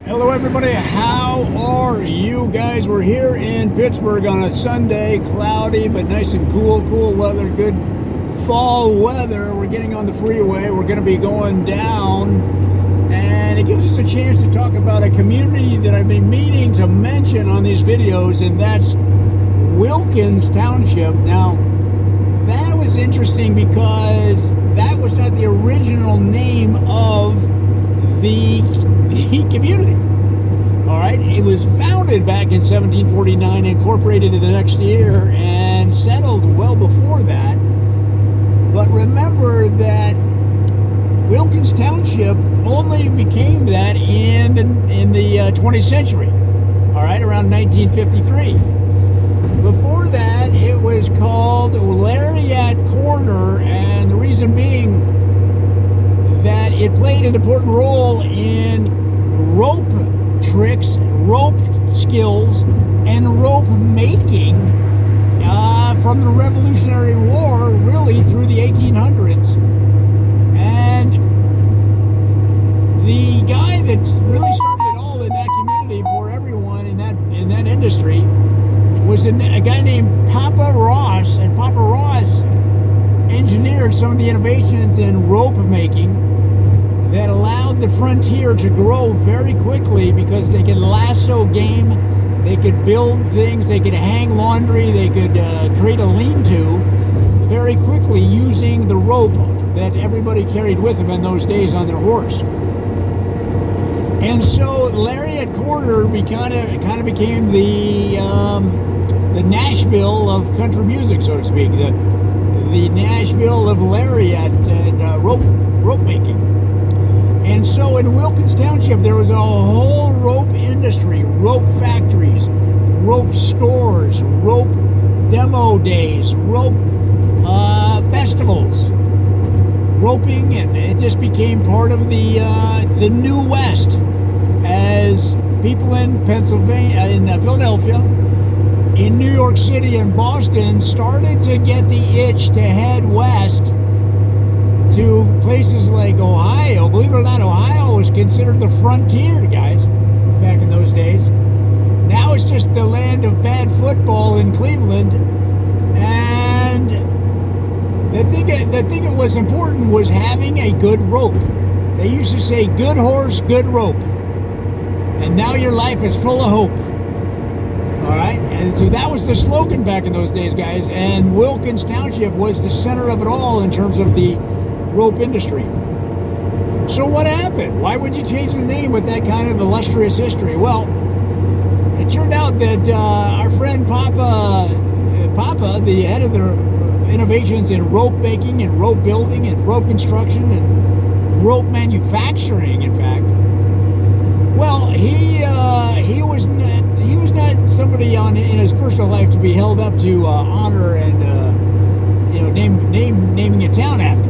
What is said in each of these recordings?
Hello everybody, how are you guys? We're here in Pittsburgh on a Sunday, cloudy but nice and cool weather, good fall weather. We're getting on the freeway, we're going to be going down, and it gives us a chance to talk about a community that I've been meaning to mention on these videos, and that's Wilkins Township. Now, that was interesting because that was not the original name of the community. All right, it was founded back in 1749, incorporated in the next year, and settled well before that. But remember that Wilkins Township only became that in the 20th century. All right, around 1953. Before that, it was called Lariat Corner, and the reason being that it played an important role in rope tricks, rope skills, and rope making from the Revolutionary War, really through the 1800s. And the guy that really started it all in that community for everyone in that industry was a guy named Papa Ross, and Papa Ross engineered some of the innovations in rope making that allowed the frontier to grow very quickly, because they could lasso game, they could build things, they could hang laundry, they could create a lean-to very quickly using the rope that everybody carried with them in those days on their horse. And so Lariat Corner kind of became the Nashville of country music, so to speak, the Nashville of lariat and rope making. And so in Wilkins Township, there was a whole rope industry, rope factories, rope stores, rope demo days, rope festivals, roping, and it just became part of the New West, as people in Pennsylvania, in Philadelphia, in New York City and Boston started to get the itch to head west to places like Ohio. Believe it or not, Ohio was considered the frontier, guys, back in those days. Now it's just the land of bad football in Cleveland. And the thing that was important was having a good rope. They used to say, good horse, good rope. And now your life is full of hope. All right, and so that was the slogan back in those days, guys. And Wilkins Township was the center of it all in terms of the rope industry. So what happened? Why would you change the name with that kind of illustrious history? Well, it turned out that our friend Papa, the head of the innovations in rope making and rope building and rope construction and rope manufacturing, in fact, well, he was not somebody in his personal life to be held up to honor and naming a town after.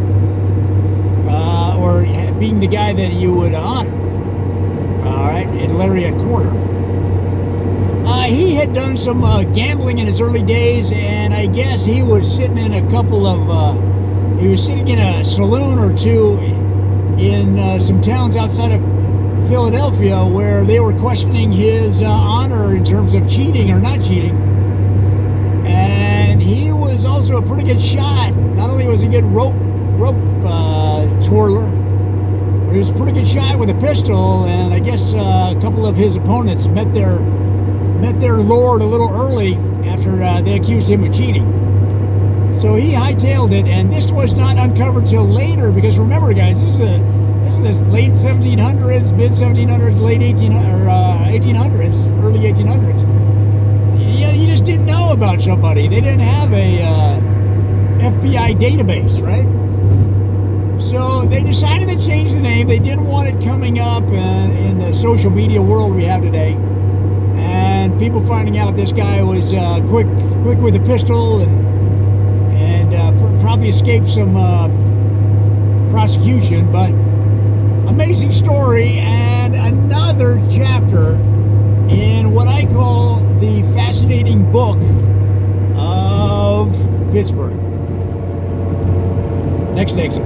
Or being the guy that you would honor, all right, in Lariat Corner. He had done some gambling in his early days, and I guess he was sitting in a saloon or two in some towns outside of Philadelphia, where they were questioning his honor in terms of cheating or not cheating. And he was also a pretty good shot. Not only was he a good rope twirler, but he was a pretty good shot with a pistol, and I guess a couple of his opponents met their lord a little early after they accused him of cheating. So he hightailed it, and this was not uncovered till later, because remember, guys, this is the late 1700s, mid 1700s, late 1800s, early 1800s. Yeah, you just didn't know about somebody. They didn't have a FBI database, right? So they decided to change the name. They didn't want it coming up in the social media world we have today, and people finding out this guy was quick with a pistol and probably escaped some prosecution. But amazing story, and another chapter in what I call the fascinating book of Pittsburgh. Next exit.